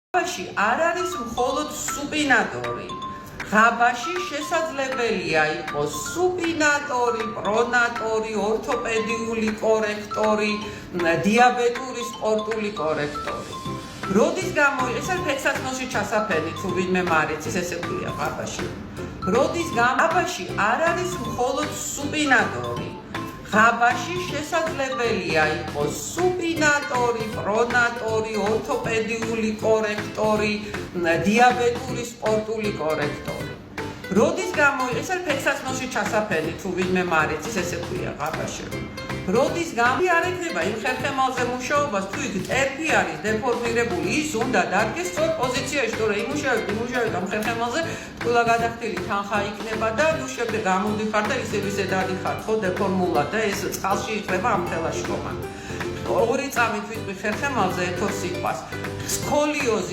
ღაბაში არ არის მხოლოდ სუპინატორი. ღაბაში შესაძლებელია იყოს სუპინატორი, პრონატორი, ორთოპედიული კორექტორი, დიაბეტური სპორტული კორექტორი. როდის ეს არის ფექსაცნოში ჩასაფენი, თუ ვინმე მარიცის, ესე ქვია ღაბაში. როდის ღაბაში არ არის მხოლოდ სუპინატორი. ღაბაში შესაძლებელია იყოს სუპინატორი, პრონატორი, ორთოპედიული კორექტორი, დიაბეტური სპორტული კორექტორი. როდის ეს არის ფექსაცნოში ჩასაფენი, თუ ვინმე მარიცის, ესე ქვია ღაბაში. როდის არ ექნება იმ ხერხემალზე მუშაობას, თუ იქ ტერფი არის დეფორმირებული, ის უნდა დადგეს სწორ პოზიციაში, თორე იმუშავებთ ამ ხერხემალზე, ტყუილა გადახდილი თანხა იქნება და ნუ შემდეგ გამოდიხარ და ისე დადიხარ, ხო, დეფორმულად და ეს წყალში იქნება ამ თელაში კომან. ორი წამით ვიტყვი ხერხემალზე ეთოს სიტყვას. სკოლიოზი